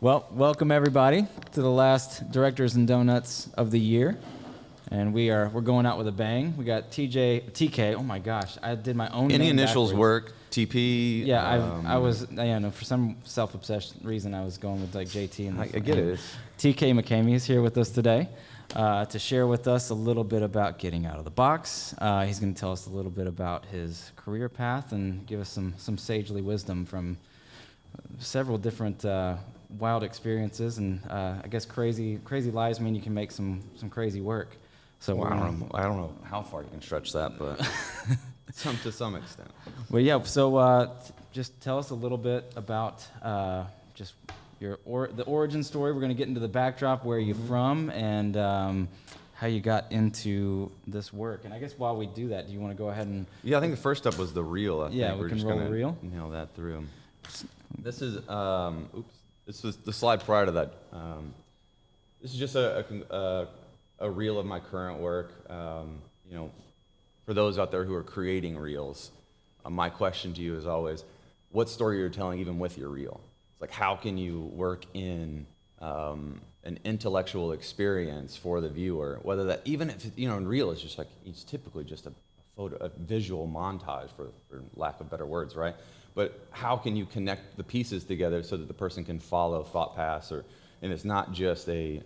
Well, welcome everybody to the last Directors and Donuts of the year, and we're going out with a bang. We got TK. Oh my gosh, I did my own. Any name initials backwards. work? TP. Yeah, I was. Yeah, no, for some self-obsessed reason, I was going with like JT. And I get it. TK McKamy is here with us today to share with us a little bit about getting out of the box. He's going to tell us a little bit about his career path and give us some sagely wisdom from several different wild experiences, and I guess crazy lives mean you can make some crazy work. So I don't know how far you can stretch that, but to some extent. Well, yeah. So just tell us a little bit about just the origin story. We're going to get into the backdrop, where you're from, and how you got into this work. And I guess while we do that, do you want to go ahead and? Yeah, I think the first step was the reel. I think we can roll the reel. Nail that through. This is This was the slide prior to that. This is just a reel of my current work. For those out there who are creating reels, my question to you is always, what story you're telling even with your reel? It's like, how can you work in an intellectual experience for the viewer, whether that, even if, in reel is just like, it's typically just a visual montage, for lack of better words, right? But how can you connect the pieces together so that the person can follow thought paths, and it's not just a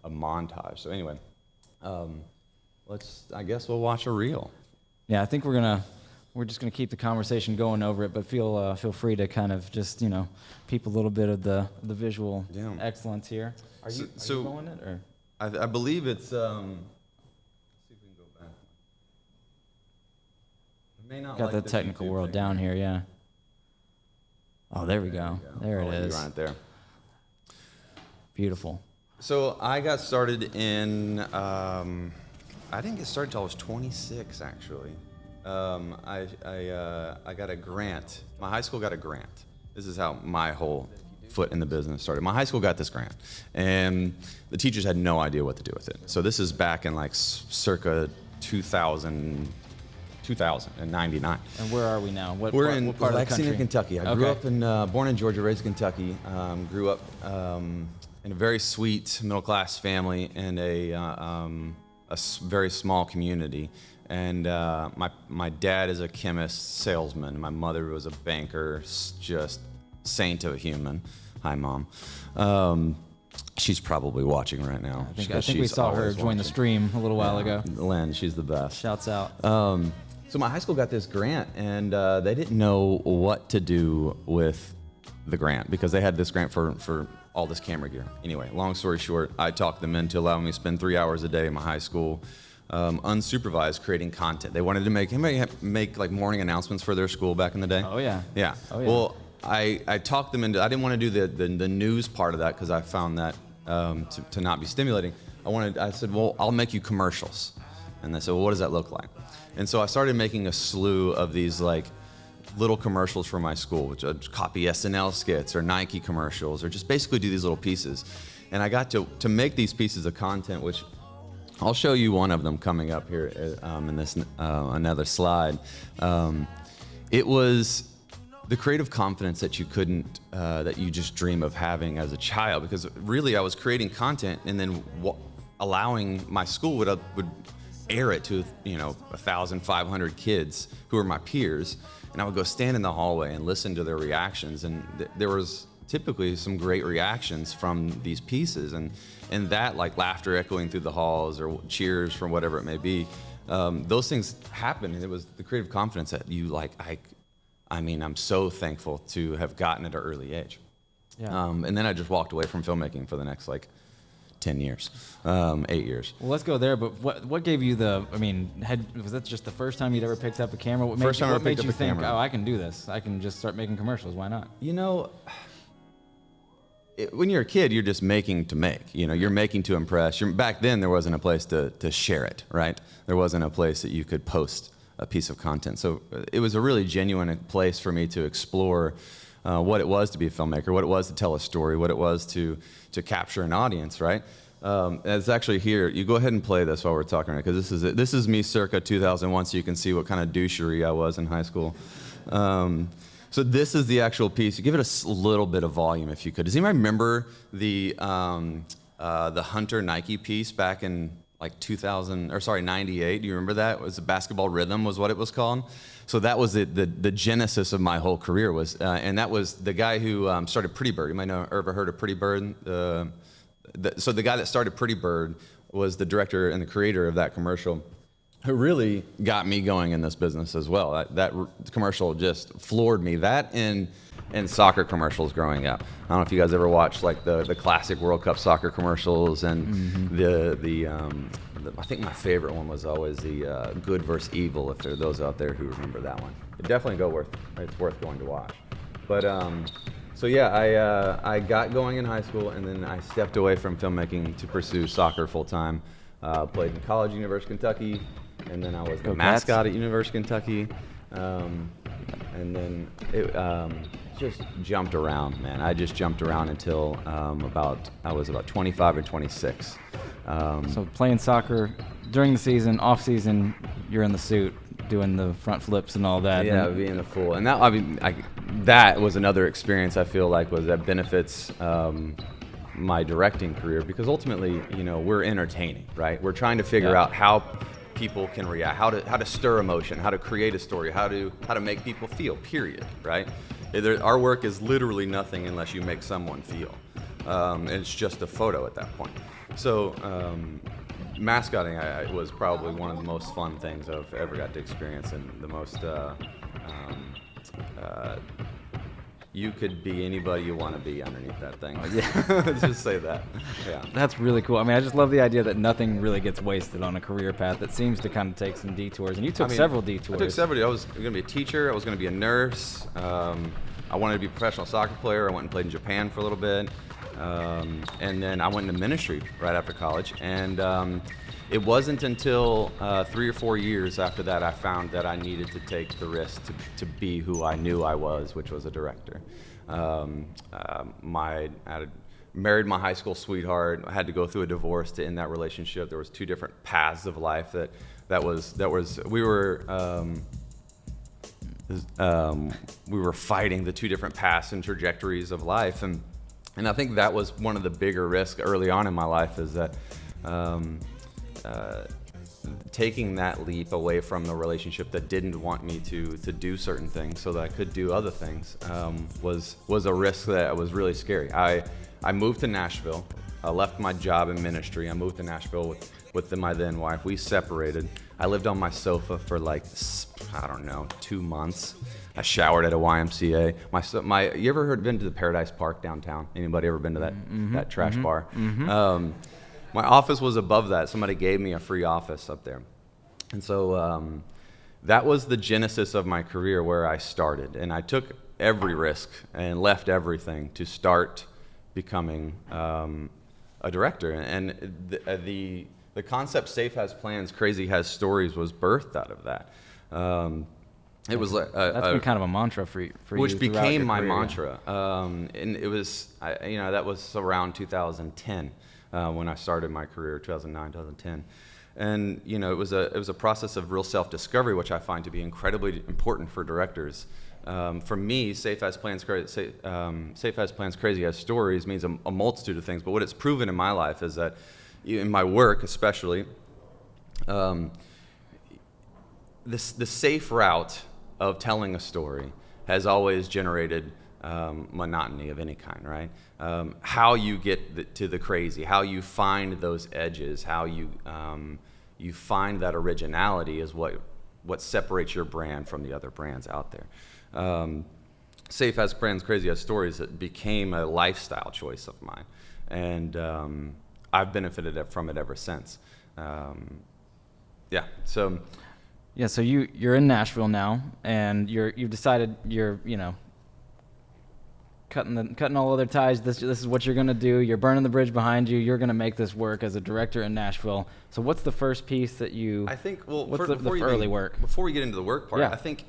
montage. So anyway, I guess we'll watch a reel. Yeah, I think we're just gonna keep the conversation going over it, but feel free to kind of just peep a little bit of the visual excellence here. Are you going it, or? I believe it's. Let's see if we can go back. I may not got like the technical YouTube world thing. down here, yeah. Oh, there we go. There it is. Right there. Beautiful. So I got started in. I didn't get started until I was 26, actually. I got a grant. My high school got a grant. This is how my whole foot in the business started. My high school got this grant, and the teachers had no idea what to do with it. So this is back in like circa 2099. And where are we now? What We're part, in what part of the country? Kentucky. I grew up born in Georgia, raised in Kentucky. Grew up in a very sweet middle-class family in a very small community. And my dad is a chemist, salesman. My mother was a banker, just saint of a human. Hi, Mom. She's probably watching right now. I think we saw her join the stream a little while ago. Lynn, she's the best. Shouts out. So my high school got this grant, and they didn't know what to do with the grant because they had this grant for all this camera gear. Anyway, long story short, I talked them into allowing me to spend 3 hours a day in my high school, unsupervised, creating content. They wanted to make like morning announcements for their school back in the day. Oh yeah. Yeah. Oh, yeah. Well, I talked them into. I didn't want to do the news part of that because I found that to not be stimulating. I said, well, I'll make you commercials, and they said, well, what does that look like? And so I started making a slew of these like little commercials for my school, which I'd copy SNL skits or Nike commercials, or just basically do these little pieces. And I got to make these pieces of content, which I'll show you one of them coming up here in this another slide. It was the creative confidence that you just dream of having as a child, because really I was creating content and then allowing my school would air it to 1,500 kids who are my peers, and I would go stand in the hallway and listen to their reactions, and there was typically some great reactions from these pieces, and that, like laughter echoing through the halls or cheers from whatever it may be, those things happened, and it was the creative confidence that I'm so thankful to have gotten at an early age. Yeah. And then I just walked away from filmmaking for the next 10 years, 8 years. Well, let's go there, but what gave you was that just the first time you'd ever picked up a camera? What made you think, oh, I can do this. I can just start making commercials. Why not? When you're a kid, you're just making to make. You're making to impress. Back then, there wasn't a place to share it, right? There wasn't a place that you could post a piece of content. So it was a really genuine place for me to explore what it was to be a filmmaker, what it was to tell a story, what it was to capture an audience, right? It's actually here. You go ahead and play this while we're talking, right? Because this is me circa 2001, so you can see what kind of douchery I was in high school. So this is the actual piece. You give it a little bit of volume if you could. Does anybody remember the Hunter Nike piece back in like 98? Do you remember that? It was a Basketball Rhythm was what it was called. So that was the genesis of my whole career was, and that was the guy who started Pretty Bird. You might know, ever heard of Pretty Bird? So the guy that started Pretty Bird was the director and the creator of that commercial, who really got me going in this business as well. That commercial just floored me. That and soccer commercials growing up. I don't know if you guys ever watched like the classic World Cup soccer commercials, and I think my favorite one was always the Good versus Evil. If there are those out there who remember that one, it's worth going to watch. But so yeah, I got going in high school, and then I stepped away from filmmaking to pursue soccer full time. Played in college, University of Kentucky, and then I was the mascot at University of Kentucky. And then it just jumped around, man. I just jumped around until I was about 25 or 26. So playing soccer during the season, off season, you're in the suit doing the front flips and all that. Yeah, being a fool. And that was another experience I feel like that benefits my directing career, because ultimately, we're entertaining, right? We're trying to figure out how people can react, how to stir emotion, how to create a story, how to make people feel, period, right? Our work is literally nothing unless you make someone feel. And it's just a photo at that point. So mascotting was probably one of the most fun things I've ever got to experience, and the most you could be anybody you want to be underneath that thing. Let's just say that. Yeah. That's really cool. I mean, I just love the idea that nothing really gets wasted on a career path that seems to kind of take some detours. And you took several detours. I took several. I was going to be a teacher. I was going to be a nurse. I wanted to be a professional soccer player. I went and played in Japan for a little bit. And then I went into ministry right after college. And it wasn't until 3 or 4 years after that I found that I needed to take the risk to be who I knew I was, which was a director. I married my high school sweetheart. I had to go through a divorce to end that relationship. There was 2 different paths of life we were fighting the 2 different paths and trajectories of life, and I think that was one of the bigger risks early on in my life, is that taking that leap away from the relationship that didn't want me to do certain things so that I could do other things was a risk that was really scary. I moved to Nashville. I left my job in ministry. I moved to Nashville with my then wife. We separated. I lived on my sofa for 2 months. I showered at a YMCA. You ever been to the Paradise Park downtown? Anybody ever been to that trash bar? Mm-hmm. My office was above that. Somebody gave me a free office up there. And so that was the genesis of my career, where I started. And I took every risk and left everything to start becoming a director. And the concept Safe Has Plans, Crazy Has Stories was birthed out of that. It was that's been kind of a mantra for you, which became my career. mantra. And it was, that was around 2010 when I started my career, 2009, 2010. And it was a process of real self-discovery, which I find to be incredibly important for directors. For me, Safe Has Plans, Crazy Has Stories means a multitude of things. But what it's proven in my life is that, in my work especially, the safe route of telling a story has always generated monotony of any kind, right? How you get to the crazy, how you find those edges, how you find that originality is what separates your brand from the other brands out there. Safe Has Plans, Crazy Has Stories, it became a lifestyle choice of mine, and I've benefited from it ever since. So you're in Nashville now, and you've decided you're cutting all other ties. This is what you're gonna do. You're burning the bridge behind you. You're gonna make this work as a director in Nashville. So what's the first piece that you? I think what's the early work? Before we get into the work part, Yeah. I think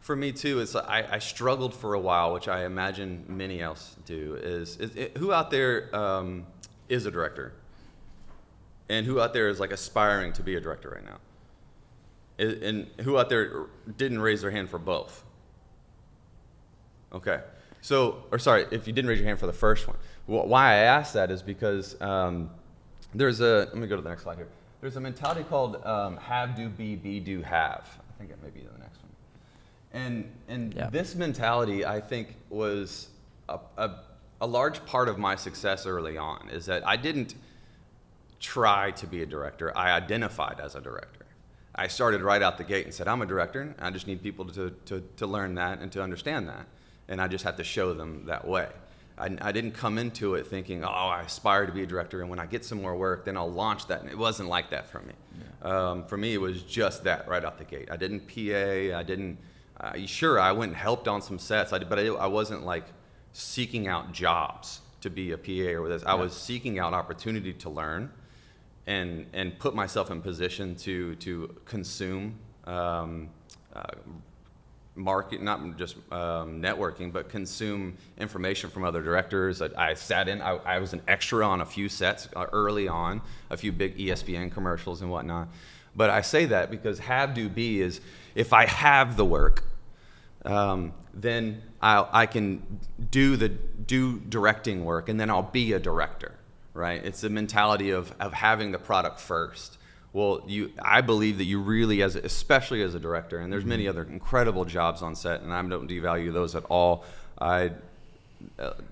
for me too, it's I struggled for a while, which I imagine many else do. Who out there is a director, and who out there is aspiring to be a director right now? And who out there didn't raise their hand for both? Okay. So, or sorry, if you didn't raise your hand for the first one. Why I asked that is because let me go to the next slide here. There's a mentality called have, do, be, do, have. I think it may be the next one. And this mentality, I think, was a large part of my success early on, is that I didn't try to be a director. I identified as a director. I started right out the gate and said, I'm a director, and I just need people to learn that and to understand that. And I just have to show them that way. I didn't come into it thinking, oh, I aspire to be a director, and when I get some more work, then I'll launch that. And it wasn't like that for me. Yeah. For me, it was just that right out the gate. I didn't PA. I didn't. Sure, I went and helped on some sets, but I wasn't like seeking out jobs to be a PA or this. I was seeking out opportunity to learn, and put myself in position to consume. Market, not just networking, but consume information from other directors. I sat in, I was an extra on a few sets early on, a few big ESPN commercials and whatnot. But I say that because have, do, be is, if I have the work, then I can do directing work, and then I'll be a director, right? It's the mentality of having the product first. Well, I believe that you really, especially as a director, and there's many other incredible jobs on set, and I don't devalue those at all. I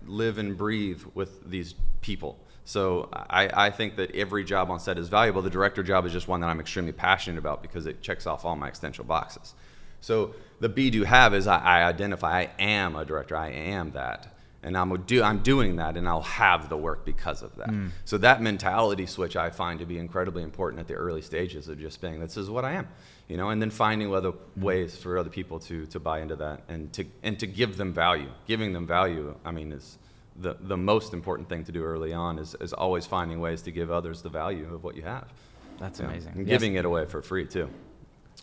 live and breathe with these people. So I think that every job on set is valuable. The director job is just one that I'm extremely passionate about because it checks off all my essential boxes. So the be, do, have is I identify, I am a director, I am that. And I'm doing that, and I'll have the work because of that. So that mentality switch I find to be incredibly important at the early stages of just saying, this is what I am, and then finding other ways for other people to buy into that and to give them value. Giving them value, I mean, is the most important thing to do early on is always finding ways to give others the value of what you have. That's amazing. And giving it away for free too.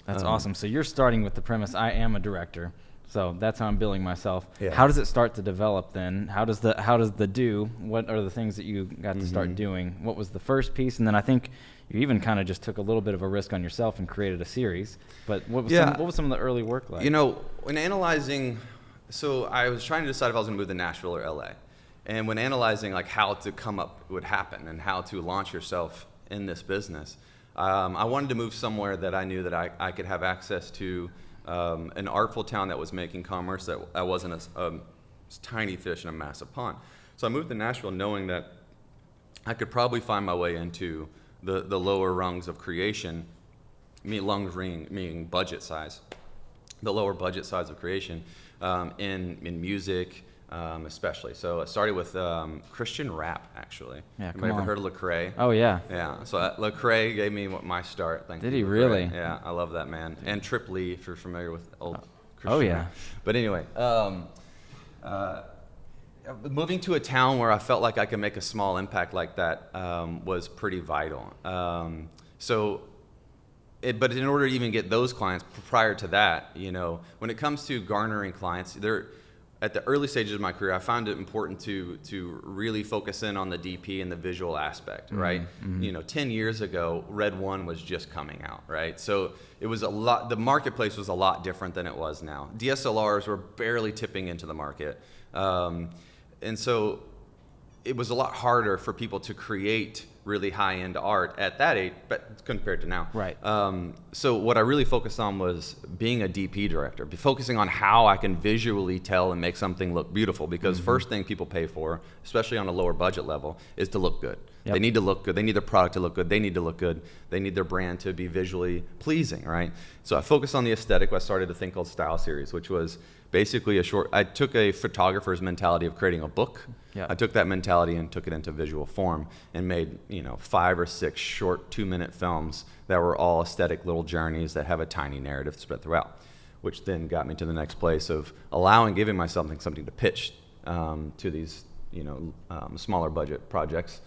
That's awesome. So you're starting with the premise, I am a director. So that's how I'm billing myself. Yeah. How does it start to develop then? How does the do? What are the things that you got to start doing? What was the first piece? And then I think you even kind of just took a little bit of a risk on yourself and created a series. But what was some of the early work like? When analyzing, so I was trying to decide if I was going to move to Nashville or LA. And when analyzing like how to come up would happen and how to launch yourself in this business, I wanted to move somewhere that I knew that I could have access to an artful town that was making commerce that I wasn't a tiny fish in a massive pond. So I moved to Nashville knowing that I could probably find my way into the lower rungs of creation, meaning budget size, the lower budget size of creation in music especially. So I started with Christian rap, actually. Yeah, Anybody ever heard of Lecrae? Oh, yeah. Yeah, so Lecrae gave me my start. Did he really? Yeah, I love that man. And Trip Lee, if you're familiar with old Christian Oh, yeah. rap. But anyway, moving to a town where I felt like I could make a small impact like that was pretty vital. But in order to even get those clients, prior to that, when it comes to garnering clients, at the early stages of my career, I found it important to really focus in on the DP and the visual aspect, right? 10 years ago, Red One was just coming out, right? So it was the marketplace was a lot different than it was now. DSLRs were barely tipping into the market. And so it was a lot harder for people to create really high-end art at that age, but compared to now. Right. So what I really focused on was being a DP director, focusing on how I can visually tell and make something look beautiful. Because first thing people pay for, especially on a lower budget level, is to look good. Yep. They need to look good. They need their product to look good. They need to look good. They need their brand to be visually pleasing, right? So I focused on the aesthetic. I started a thing called Style Series, which was basically I took a photographer's mentality of creating a book. Yeah. I took that mentality and took it into visual form and made 5 or 6 short 2-minute films that were all aesthetic little journeys that have a tiny narrative spread throughout, which then got me to the next place of giving myself something to pitch to these smaller budget projects,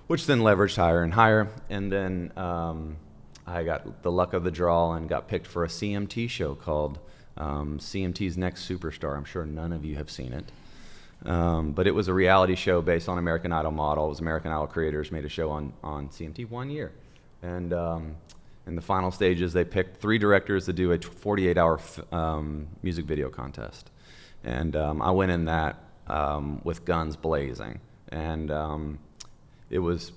which then leveraged higher and higher. And then I got the luck of the draw and got picked for a CMT show called CMT's Next Superstar. I'm sure none of you have seen it. But it was a reality show based on American Idol model. It was American Idol creators made a show on CMT 1 year. And in the final stages, they picked 3 directors to do a 48-hour music video contest. And I went in that with guns blazing. And it was,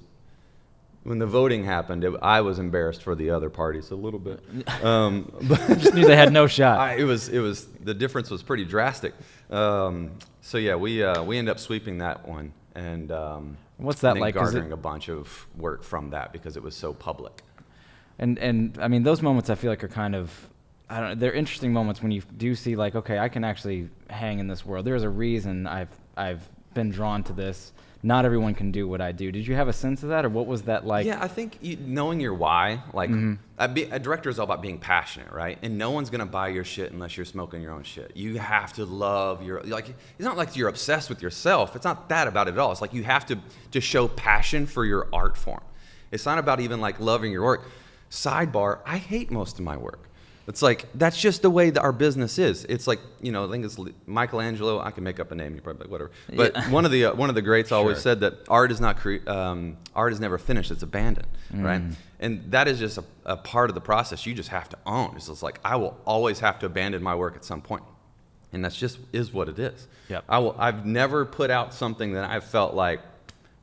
when the voting happened, I was embarrassed for the other parties a little bit. But just knew they had no shot. It was the difference was pretty drastic. So yeah, we ended up sweeping that one, and what's that and like? garnering a bunch of work from that because it was so public. And I mean, those moments I feel like are kind of, I don't know, they're interesting moments when you do see like, okay, I can actually hang in this world. There's a reason I've been drawn to this. Not everyone can do what I do. Did you have a sense of that, or what was that like? Yeah, I think knowing your why, like a director is all about being passionate, right? And no one's gonna buy your shit unless you're smoking your own shit. You have to love your, like, it's not like you're obsessed with yourself. It's not that about it at all. It's like you have to just show passion for your art form. It's not about even like loving your work. Sidebar, I hate most of my work. It's like, that's just the way that our business is. It's like, you know, I think it's Michelangelo. I can make up a name, you probably like, whatever. But yeah. one of the greats always said that art is not art is never finished. It's abandoned, right? And that is just a part of the process. You just have to own. It's just like, I will always have to abandon my work at some point, and that's just is what it is. Yep. I've never put out something that I felt like,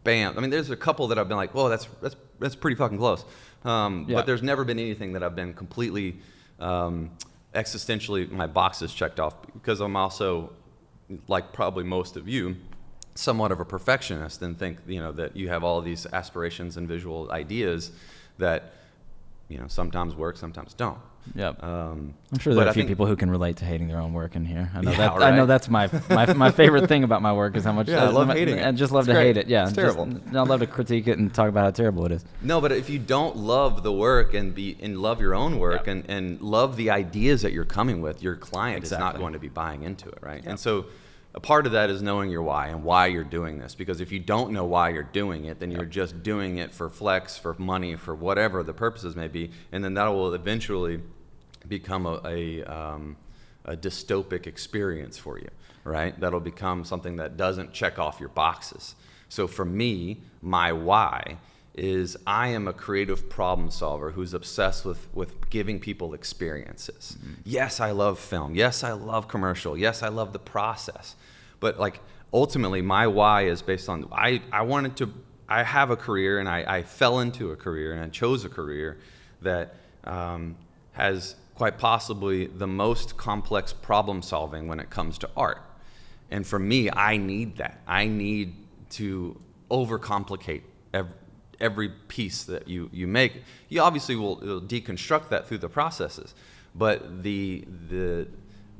bam. I mean, there's a couple that I've been like, whoa, that's pretty fucking close. But there's never been anything that I've been completely existentially my boxes checked off, because I'm also, like probably most of you, somewhat of a perfectionist, and think, you know, that you have all these aspirations and visual ideas that, you know, sometimes work, sometimes don't. Yep. I'm sure there are a few people who can relate to hating their own work in here. I know that. Right? I know that's my favorite thing about my work is how much I love hating it. I just love to hate it. Yeah, it's terrible. I love to critique it and talk about how terrible it is. No, but if you don't love the work and love your own work and love the ideas that you're coming with, your client is not going to be buying into it, right? Yep. And so a part of that is knowing your why and why you're doing this. Because if you don't know why you're doing it, then you're just doing it for flex, for money, for whatever the purposes may be, and then that will eventually become a dystopic experience for you, right? That'll become something that doesn't check off your boxes. So for me, my why is I am a creative problem solver who's obsessed with giving people experiences. Yes, I love film. Yes, I love commercial. Yes, I love the process. But like ultimately my why is based on, I have a career, and I fell into a career, and I chose a career that has quite possibly the most complex problem solving when it comes to art. And for me, I need that. I need to overcomplicate every piece that you make. You obviously will deconstruct that through the processes, but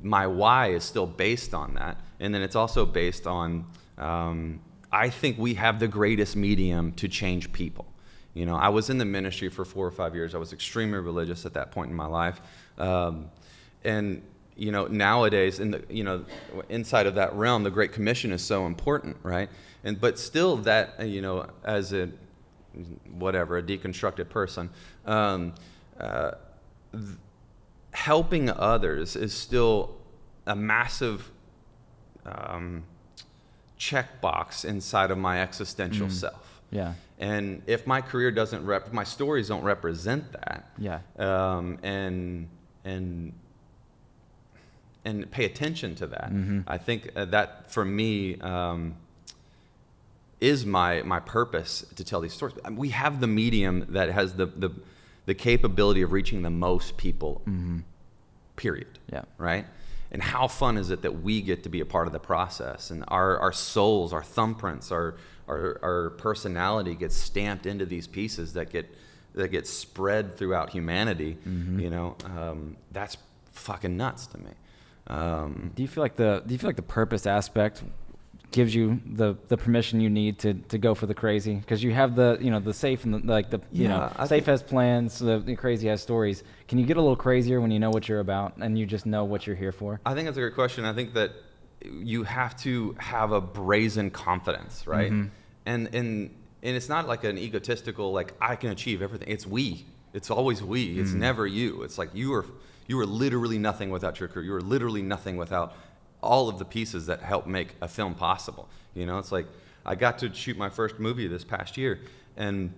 my why is still based on that. And then it's also based on, I think we have the greatest medium to change people. You know, I was in the ministry for 4 or 5 years. I was extremely religious at that point in my life. And, you know, nowadays, inside of that realm, the Great Commission is so important, right? But still that, you know, as a deconstructed person, helping others is still a massive checkbox inside of my existential self. Yeah. And if my career doesn't my stories don't represent that, and pay attention to that, I think that for me is my purpose to tell these stories. We have the medium that has the capability of reaching the most people. Period. Yeah. Right. And how fun is it that we get to be a part of the process, and our souls, our thumbprints, our personality gets stamped into these pieces that get spread throughout humanity. You know, that's fucking nuts to me. Do you feel like the purpose aspect gives you the permission you need to go for the crazy? Because you have the safe and safe has plans, the crazy has stories. Can you get a little crazier when you know what you're about and you just know what you're here for? I think that's a great question. I think that you have to have a brazen confidence, right? And it's not like an egotistical, like I can achieve everything. It's we. It's always we. It's never you. It's like you are literally nothing without your career. You are literally nothing without all of the pieces that help make a film possible. You know, it's like I got to shoot my first movie this past year, and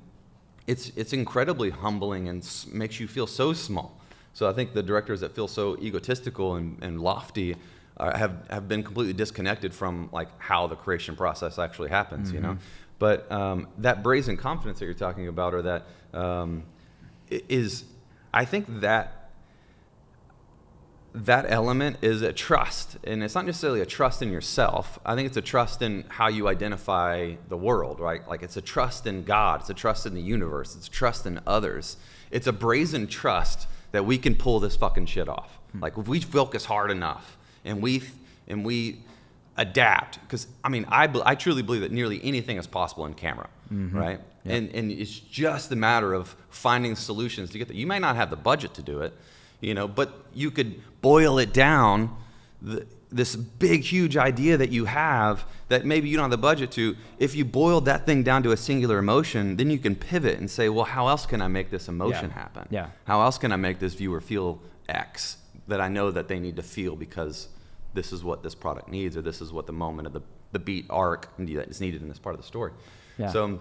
it's incredibly humbling and makes you feel so small. So I think the directors that feel so egotistical and lofty, have been completely disconnected from like how the creation process actually happens, you know. But that brazen confidence that you're talking about, or that is, I think that element is a trust, and it's not necessarily a trust in yourself. I think it's a trust in how you identify the world, right? Like it's a trust in God, it's a trust in the universe, it's a trust in others. It's a brazen trust that we can pull this fucking shit off. Like if we focus hard enough and we adapt, because I mean I truly believe that nearly anything is possible in camera, right? Yeah. And it's just a matter of finding solutions to get there. You may not have the budget to do it, you know, but you could boil it down, this big, huge idea that you have that maybe you don't have the budget to. If you boiled that thing down to a singular emotion, then you can pivot and say, well, how else can I make this emotion happen? Yeah. How else can I make this viewer feel X that I know that they need to feel because this is what this product needs, or this is what the moment of the beat arc that is needed in this part of the story. Yeah. So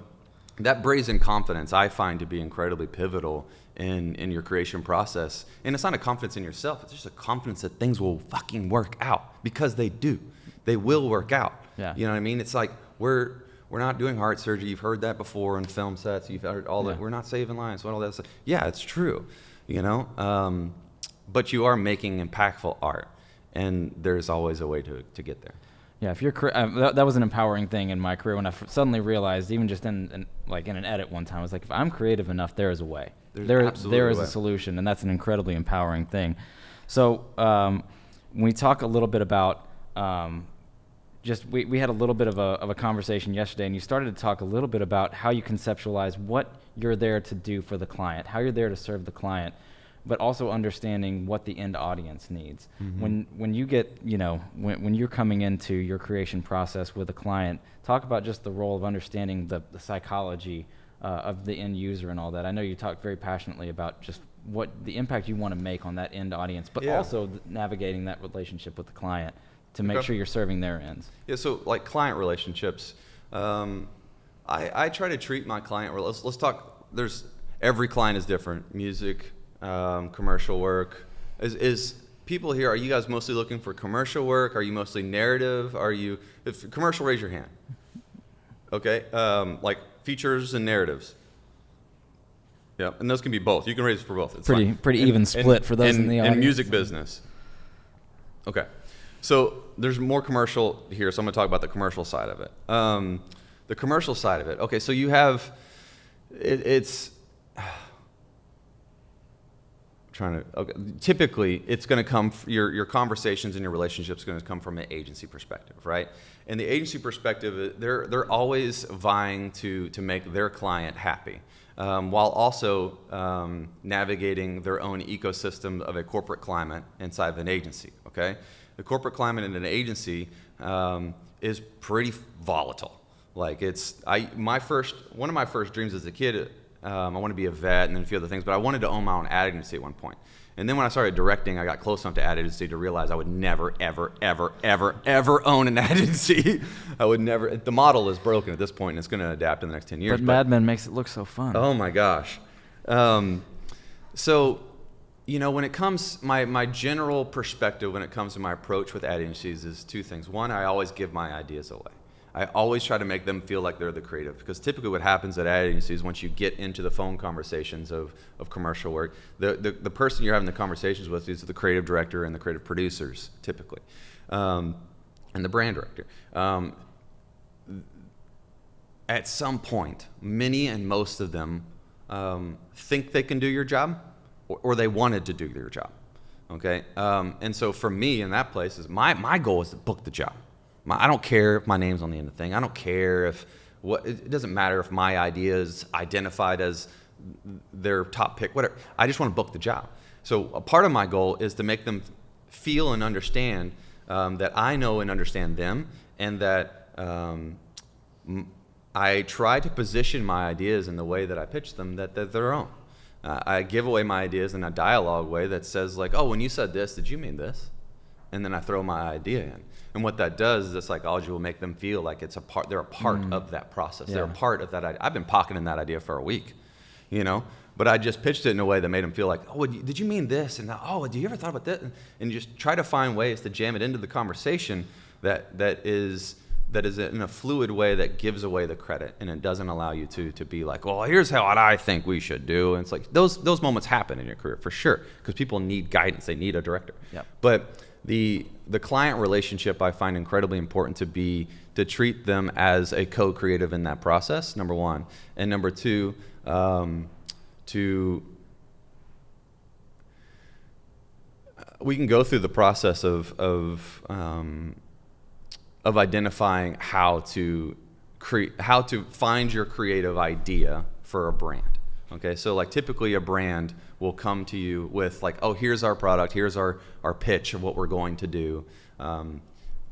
that brazen confidence I find to be incredibly pivotal in your creation process. And it's not a confidence in yourself, it's just a confidence that things will fucking work out, because they do. They will work out. Yeah. You know what I mean? It's like we're not doing heart surgery. You've heard that before in film sets. You've heard all that. We're not saving lives. All that stuff. Yeah, it's true. You know, but you are making impactful art, and there's always a way to get there. Yeah, if you're that was an empowering thing in my career when I suddenly realized, even just in an edit one time, I was like, if I'm creative enough, there is a way. There is a solution, and that's an incredibly empowering thing. So when we talk a little bit about we had a little bit of a conversation yesterday, and you started to talk a little bit about how you conceptualize what you're there to do for the client, how you're there to serve the client, but also understanding what the end audience needs. When you get, you know, when you're coming into your creation process with a client, talk about just the role of understanding the psychology of the end user and all that. I know you talk very passionately about just what the impact you want to make on that end audience, but also navigating that relationship with the client to make sure you're serving their ends. Yeah, so like client relationships, I try to treat my client, let's talk, every client is different. Music, commercial work. Is people here, are you guys mostly looking for commercial work? Are you mostly narrative? If commercial, raise your hand. Okay, like features and narratives. Yeah, and those can be both. You can raise it for both. It's pretty even split for those in the audience. And music business. Okay, so there's more commercial here, so I'm going to talk about the commercial side of it. The commercial side of it. Okay, so you have, typically it's going to come, your conversations and your relationships going to come from an agency perspective, right? And the agency perspective, they're always vying to make their client happy, while also navigating their own ecosystem of a corporate climate inside of an agency. Okay, the corporate climate in an agency is pretty volatile. Like one of my first dreams as a kid. I want to be a vet and then a few other things, but I wanted to own my own ad agency at one point. And then when I started directing, I got close enough to ad agency to realize I would never, ever, ever, ever, ever own an ad agency. I would never. The model is broken at this point, and it's going to adapt in the next 10 years. But Mad Men makes it look so fun. Oh my gosh. So, you know, when it comes, my general perspective when it comes to my approach with ad agencies is two things. One, I always give my ideas away. I always try to make them feel like they're the creative, because typically what happens at ad agencies, once you get into the phone conversations of commercial work, the person you're having the conversations with is the creative director and the creative producers, typically, and the brand director. At some point, many and most of them think they can do your job, or they wanted to do your job, okay? And so for me in that place, my goal is to book the job. I don't care if my name's on the end of the thing. I don't care it doesn't matter if my idea is identified as their top pick, whatever. I just want to book the job. So a part of my goal is to make them feel and understand that I know and understand them, and that I try to position my ideas in the way that I pitch them, that they're their own. I give away my ideas in a dialogue way that says like, oh, when you said this, did you mean this? And then I throw my idea in. And what that does is the psychology will make them feel like they're a part of that process. Yeah. They're a part of that idea. I've been pocketing that idea for a week, you know, but I just pitched it in a way that made them feel like, oh, did you mean this? And oh, did you ever thought about that? And just try to find ways to jam it into the conversation that is in a fluid way that gives away the credit, and it doesn't allow you to be like, well, here's how I think we should do. And it's like those moments happen in your career for sure, because people need guidance, they need a director. Yep. But the client relationship I find incredibly important to treat them as a co-creative in that process, number one, and number two, we can go through the process of identifying how to find your creative idea for a brand. Okay, so like typically a brand will come to you with like, oh, here's our product, here's our pitch of what we're going to do.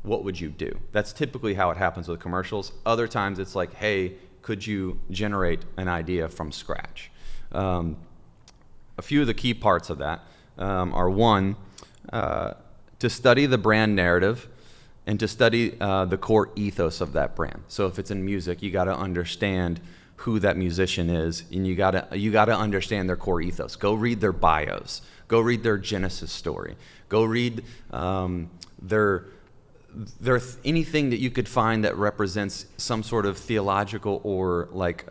What would you do? That's typically how it happens with commercials. Other times it's like, hey, could you generate an idea from scratch? A few of the key parts of that are one, to study the brand narrative and to study the core ethos of that brand. So if it's in music, you got to understand who that musician is, and you got to understand their core ethos. Go read their bios. Go read their genesis story. Go read their anything that you could find that represents some sort of theological or like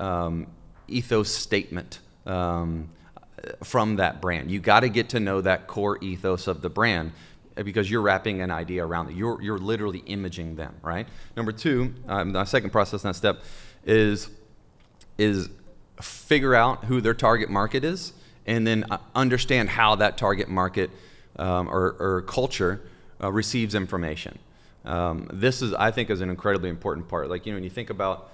ethos statement from that brand. You got to get to know that core ethos of the brand, because you're wrapping an idea around it. You're literally imaging them, right? Number two, the second process in that step is figure out who their target market is, and then understand how that target market or culture receives information. This is, I think, is an incredibly important part. Like, when you think about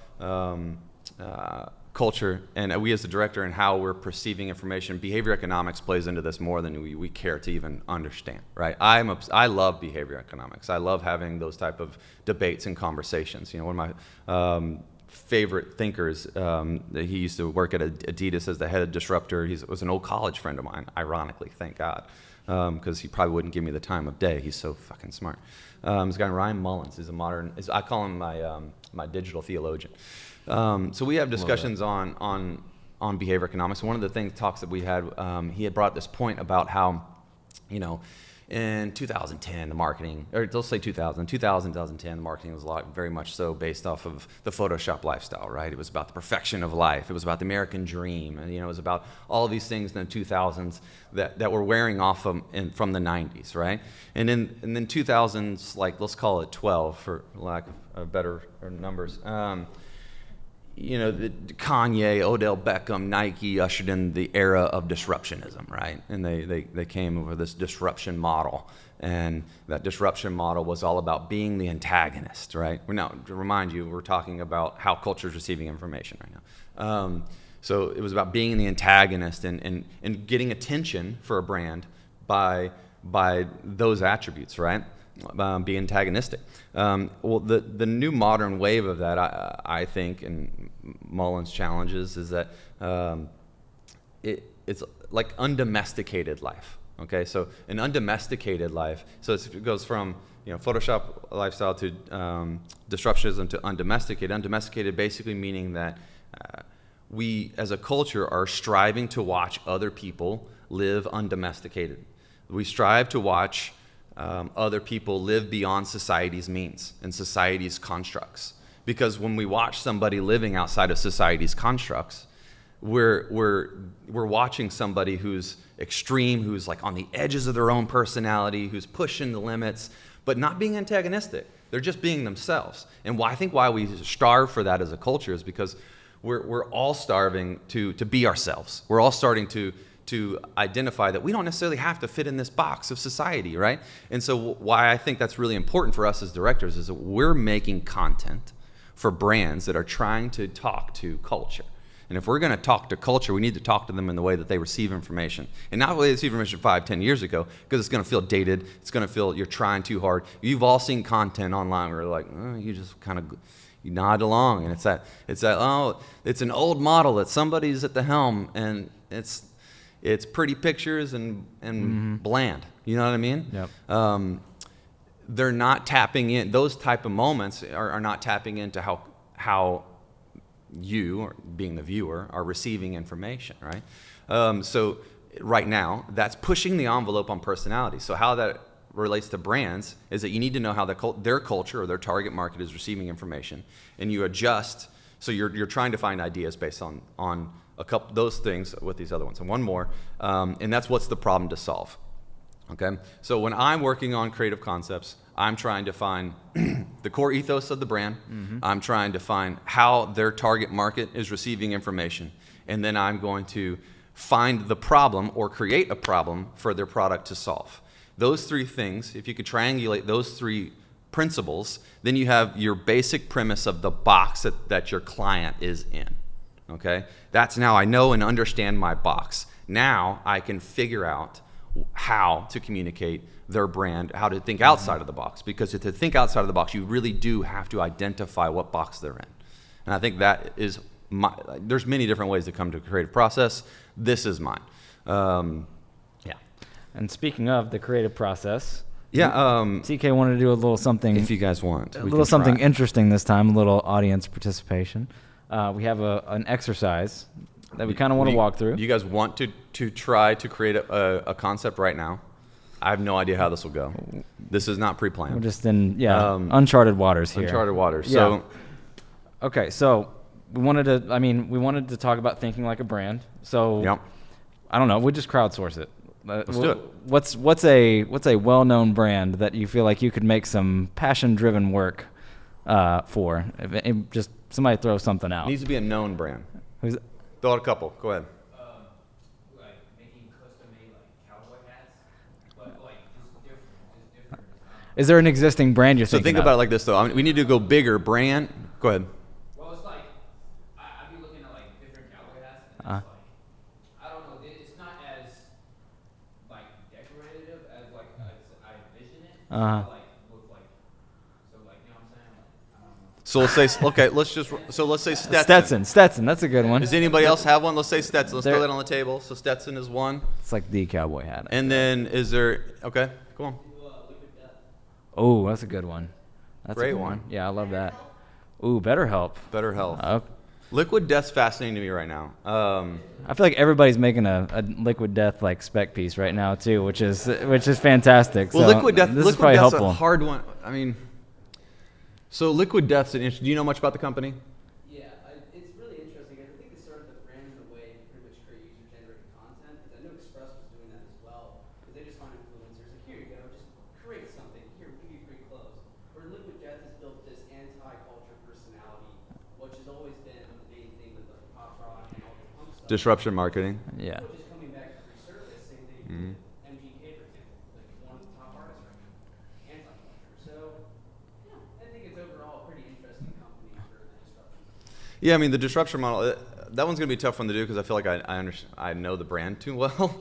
culture, and we as the director and how we're perceiving information, behavior economics plays into this more than we care to even understand, right? I love behavior economics. I love having those type of debates and conversations. One of my favorite thinkers, he used to work at Adidas as the head of Disruptor. He was an old college friend of mine, ironically, thank God, because he probably wouldn't give me the time of day. He's so fucking smart. This guy, Ryan Mullins, is I call him my digital theologian. So we have discussions on behavior economics. One of the talks that we had, he had brought this point about how, in 2010, the marketing, or let's say 2010, the marketing was very much so based off of the Photoshop lifestyle, right? It was about the perfection of life. It was about the American dream. And, it was about all of these things in the 2000s that were wearing off from the 90s, right? And then 2000s, like, let's call it 12 for lack of better numbers. Kanye, Odell Beckham, Nike ushered in the era of disruptionism, right? And they came over this disruption model. And that disruption model was all about being the antagonist, right? Now, to remind you, we're talking about how culture is receiving information right now. So it was about being the antagonist and getting attention for a brand by those attributes, right? Be antagonistic. Well, the new modern wave of that, I think, and Mullins challenges, is that it's like undomesticated life. Okay, so an undomesticated life. So it goes from Photoshop lifestyle to disruptionism to undomesticated. Undomesticated basically meaning that we as a culture are striving to watch other people live undomesticated. We strive to watch other people live beyond society's means and society's constructs. Because when we watch somebody living outside of society's constructs, we're watching somebody who's extreme, who's like on the edges of their own personality, who's pushing the limits, but not being antagonistic. They're just being themselves. And I think why we starve for that as a culture is because we're all starving to be ourselves. We're all starting to identify that we don't necessarily have to fit in this box of society, right? And so why I think that's really important for us as directors is that we're making content for brands that are trying to talk to culture. And if we're going to talk to culture, we need to talk to them in the way that they receive information. And not the way they receive information 5-10 years ago, because it's going to feel dated. It's going to feel you're trying too hard. You've all seen content online where like, you just kind of you nod along. And it's that, oh, it's an old model that somebody's at the helm, and it's pretty pictures and bland. You know what I mean? Yep. They're not tapping in. Those type of moments are not tapping into how you, or being the viewer, are receiving information, right? So right now, that's pushing the envelope on personality. So how that relates to brands is that you need to know how their culture or their target market is receiving information, and you adjust. So you're trying to find ideas based on a couple those things with these other ones, and one more, and that's what's the problem to solve. Okay, so when I'm working on creative concepts, I'm trying to find the core ethos of the brand. I'm trying to find how their target market is receiving information, and then I'm going to find the problem or create a problem for their product to solve. Those three things, if you could triangulate those three principles, then you have your basic premise of the box that your client is in. Okay, that's now I know and understand my box. Now I can figure out how to communicate their brand, how to think outside of the box. Because to think outside of the box, you really do have to identify what box they're in. And I think that is there's many different ways to come to a creative process. This is mine. Yeah. And speaking of the creative process, yeah, TK wanted to do a little something. If you guys want, a little something interesting this time. A little audience participation. We have an exercise that we kind of want to walk through. You guys want to try to create a concept right now? I have no idea how this will go. This is not pre-planned. We're just in uncharted waters here. Uncharted waters. Yeah. So, okay, so we wanted to talk about thinking like a brand. So yep. I don't know. We just crowdsource it. Let's do it. What's a well-known brand that you feel like you could make some passion-driven work for? Just somebody throw something out. It needs to be a known brand. Who's Throw out a couple. Go ahead. Like making custom-made like cowboy hats, but like just different design. Is there an existing brand you're So thinking think about it like this, though. I mean, we need to go bigger brand. Go ahead. Well, it's like I'd be looking at like different cowboy hats, and it's like I don't know, it's not as like decorative as like I envision it. Like with like so like you know what I'm saying? Like, I don't know. So let's say let's say Stetson. Stetson, that's a good one. Does anybody else have one? Let's say Stetson. Let's There- throw that on the table. So Stetson is one. It's like the cowboy hat. And then is there? Okay, come on. Oh, that's a good one. That's Great a good one. Yeah, I love that. Ooh, BetterHelp. Better health. Okay. Liquid Death's fascinating to me right now. I feel like everybody's making a Liquid Death like spec piece right now too, which is fantastic. Well, So Liquid Death. This is Liquid probably Death's helpful. a hard one. I mean, so Liquid Death's an interesting. Do you know much about the company? Yeah, it's really interesting. I think it started the brand in a way to pretty much create user-generated content. Because I know Express was doing that as well. Because they just find influencers like, here you go, just create something. Here, we'll give you free clothes. Where Liquid Death has built this anti-culture personality, which has always been the main thing with the pop rock and all the punk stuff. Disruption marketing. Yeah. People just coming back to resurface, same thing with MGK, for example, like one of the top artists right now, anti-culture. So, yeah, I think it's overall a pretty interesting company for the disruption. Yeah, I mean the disruption model. That one's gonna be a tough one to do because I feel like I know the brand too well.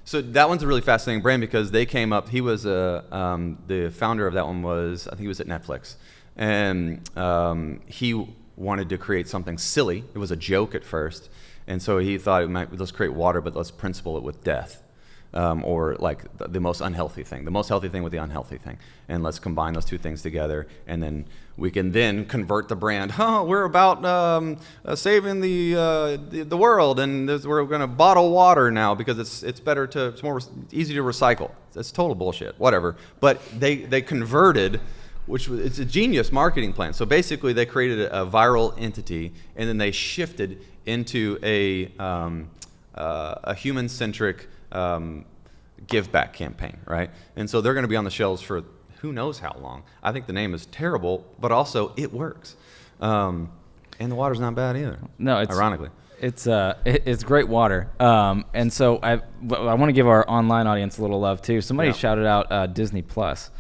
So that one's a really fascinating brand because they came up. He was the founder of that one was I think he was at Netflix, and he wanted to create something silly. It was a joke at first, and so he thought let's create water, but let's principle it with death. Or like the most unhealthy thing, the most healthy thing with the unhealthy thing, and let's combine those two things together, and then we can then convert the brand. We're about saving the world, and we're going to bottle water now because it's better it's more easy to recycle. That's total bullshit. Whatever, but they converted, it's a genius marketing plan. So basically, they created a viral entity, and then they shifted into a human-centric give back campaign, right? And so they're going to be on the shelves for who knows how long. I think the name is terrible, but also it works. And the water's not bad either. No, it's ironically. It's great water. And so I want to give our online audience a little love too. Somebody shouted out Disney Plus,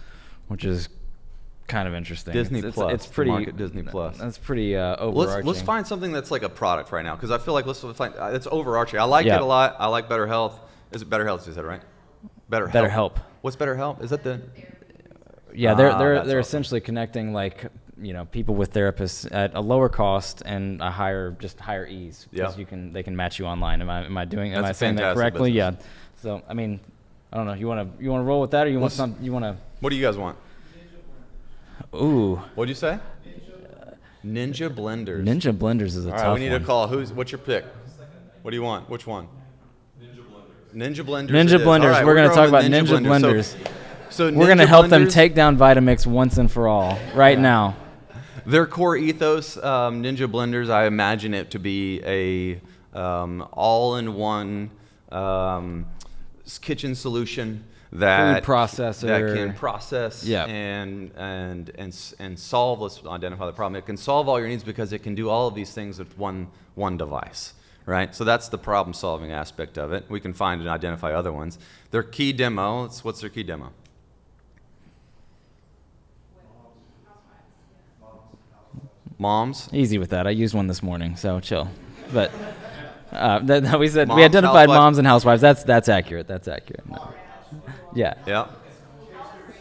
which is kind of interesting. Disney Plus. It's pretty. Market Disney Plus. That's pretty overarching. Let's find something that's like a product right now because I feel like let's find it's overarching. I like it a lot. I like Better Health. Is it Better Health? Is that right? Better Help. What's Better Help? Is that the? Yeah, they're awesome. essentially connecting like people with therapists at a lower cost and a higher ease because they can match you online. Am I saying that correctly? Business. Yeah. So I mean, I don't know. You want to roll with that or you want some? You want to? What do you guys want? Ooh. What'd you say? Ninja blenders. Ninja blenders is a All tough right, we need one. to call. What's your pick? What do you want? Which one? Ninja blenders. Ninja it is. All blenders. right, We're going to talk going about with ninja blenders. So We're going to Ninja help them blenders, take down Vitamix once and for all right now. their core ethos. Ninja blenders. I imagine it to be a all-in-one kitchen solution that Food processor. that can process Yeah. and solve. Let's identify the problem. It can solve all your needs because it can do all of these things with one device, right? So that's the problem-solving aspect of it. We can find and identify other ones. Their key demo. What's their key demo? Moms. Easy with that. I used one this morning, so chill. But we said we Moms, identified housewives. moms and housewives. That's accurate. That's accurate. No. Yeah. Yeah.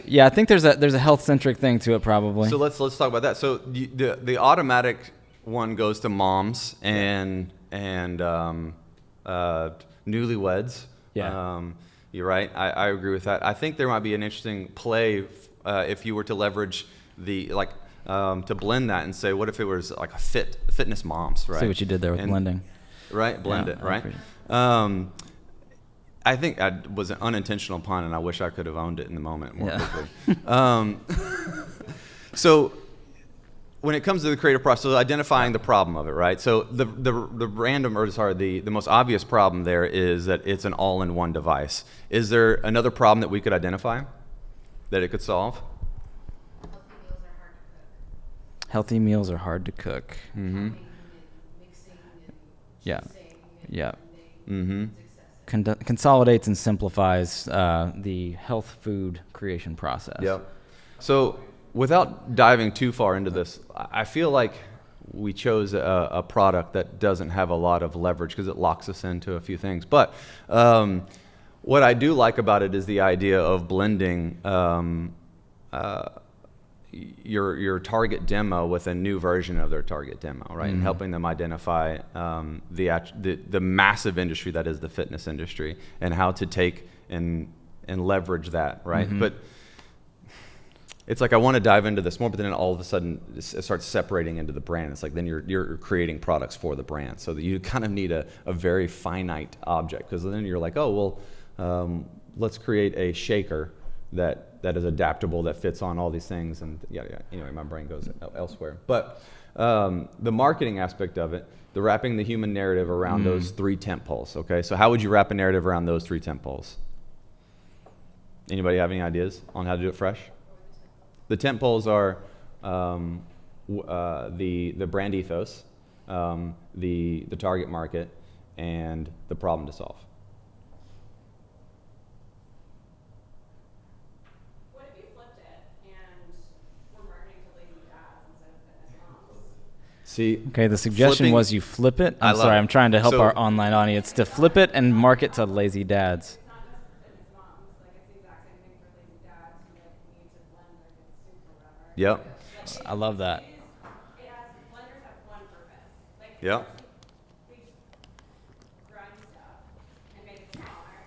Yeah, I think there's a health-centric thing to it probably. So let's talk about that. So the automatic one goes to moms and newlyweds. Yeah. You're right. I agree with that. I think there might be an interesting play if you were to leverage to blend that and say, what if it was like a fitness moms, right? See what you did there with blending. Right, blend Yeah, it, I right? appreciate I think I was an unintentional pun, and I wish I could have owned it in the moment more Yeah. quickly. So when it comes to the creative process, so identifying the problem of it, right? So the most obvious problem there is that it's an all-in-one device. Is there another problem that we could identify that it could solve? Healthy meals are hard to cook. Mm-hmm. Yeah. Yeah. Mm-hmm. Consolidates and simplifies the health food creation process. Yep. So without diving too far into this, I feel like we chose a product that doesn't have a lot of leverage because it locks us into a few things. But what I do like about it is the idea of blending your target demo with a new version of their target demo, right? And helping them identify the massive industry that is the fitness industry and how to take and leverage that, right? But it's like I want to dive into this more, but then all of a sudden it starts separating into the brand. It's like then you're creating products for the brand, so that you kind of need a very finite object, because then you're like, oh well, let's create a shaker that is adaptable, that fits on all these things, and yeah. Anyway, my brain goes elsewhere. But the marketing aspect of it, the wrapping the human narrative around those three tent poles. Okay, so how would you wrap a narrative around those three tent poles? Anybody have any ideas on how to do it fresh? The tent poles are the brand ethos, the target market, and the problem to solve. What if you flipped it and were marketing to lazy dads instead of fitness moms? See, Okay, the suggestion flipping- was you flip it. I I'm love sorry, it. I'm trying to help So- our online audience to flip it and market to lazy dads. It's not just for fitness moms. Like, it's the exact same thing for lazy dads who like need to blend their kids' soup or whatever. Yep. Like, I love that. blenders have one purpose. Like, Yep. they just grind stuff and make it smaller.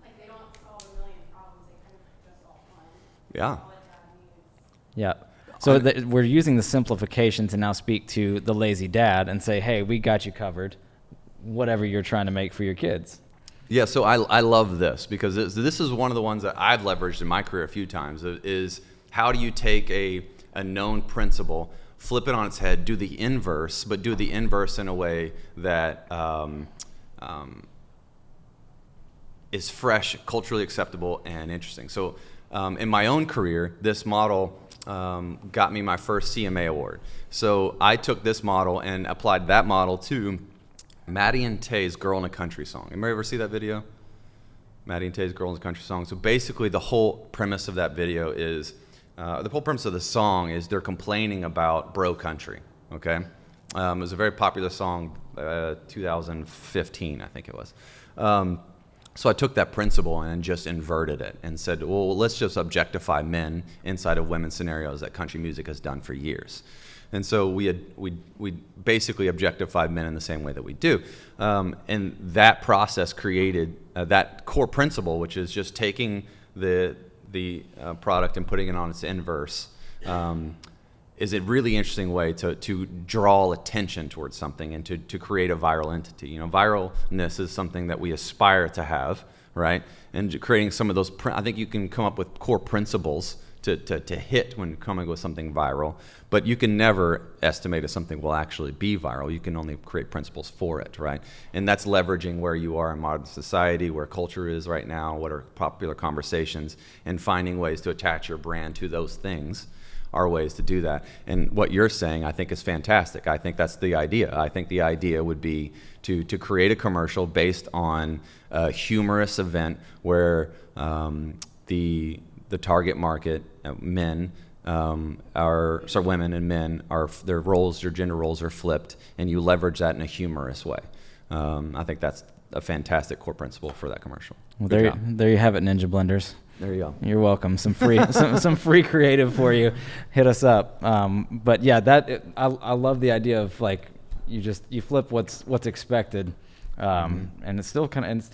Like, they don't solve a million problems. They kind of just solve one. Yeah. All a dad needs. Yeah. So we're using the simplification to now speak to the lazy dad and say, hey, we got you covered, whatever you're trying to make for your kids. Yeah, so I love this because this is one of the ones that I've leveraged in my career a few times, is how do you take a known principle, flip it on its head, do the inverse, but do the inverse in a way that is fresh, culturally acceptable, and interesting. So in my own career, this model got me my first CMA award. So I took this model and applied that model to Maddie and Tay's Girl in a Country Song. Anybody ever see that video? Maddie and Tay's Girl in a Country Song. So basically the whole premise of that video is, the whole premise of the song is they're complaining about bro country, okay? It was a very popular song, 2015, I think it was. So I took that principle and just inverted it and said, well, let's just objectify men inside of women's scenarios that country music has done for years. And so we basically objectified men in the same way that we do. And that process created that core principle, which is just taking the product and putting it on its inverse, is a really interesting way to draw attention towards something and to create a viral entity. You know, viralness is something that we aspire to have, right? And creating some of those, I think you can come up with core principles to hit when coming with something viral, but you can never estimate if something will actually be viral. You can only create principles for it, right? And that's leveraging where you are in modern society, where culture is right now, what are popular conversations, and finding ways to attach your brand to those things are ways to do that. And what you're saying, I think, is fantastic. I think that's the idea. I think the idea would be to create a commercial based on a humorous event where the target market, men, women and men, their gender roles are flipped, and you leverage that in a humorous way. I think that's a fantastic core principle for that commercial. Well, Good there you have it, Ninja Blenders. There you go. You're welcome. Some free some free creative for you. Hit us up. But yeah, I love the idea of like you flip what's expected, and it still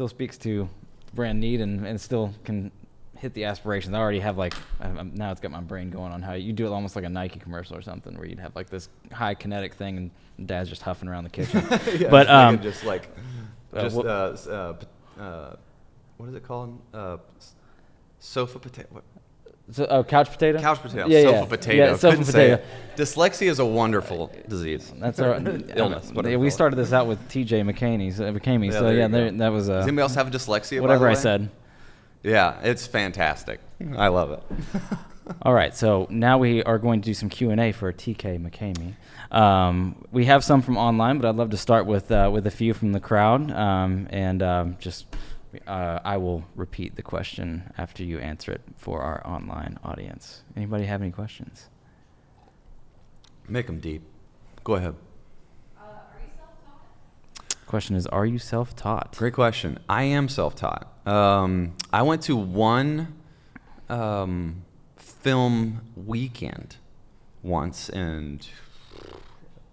speaks to brand need and still can hit the aspirations. I already have now it's got my brain going on how you do it almost like a Nike commercial or something where you'd have like this high kinetic thing and Dad's just huffing around the kitchen. Yeah, but what is it called? Sofa potato. So, couch potato? Couch potato. Yeah, sofa yeah. potato. Yeah, sofa Couldn't say potato. it. Dyslexia is a wonderful disease. That's our Illness. Yeah, we started this out with TJ McKamy. Yeah, So there yeah, you go. that was Does anybody else have dyslexia? whatever by I the way? said. Yeah, it's fantastic. I love it. All right, so now we are going to do some Q&A for TK McKamy. We have some from online, but I'd love to start with a few from the crowd, I will repeat the question after you answer it for our online audience. Anybody have any questions? Make them deep. Go ahead. Are you self-taught? Question is, are you self-taught? Great question. I am self-taught. I went to one film weekend once in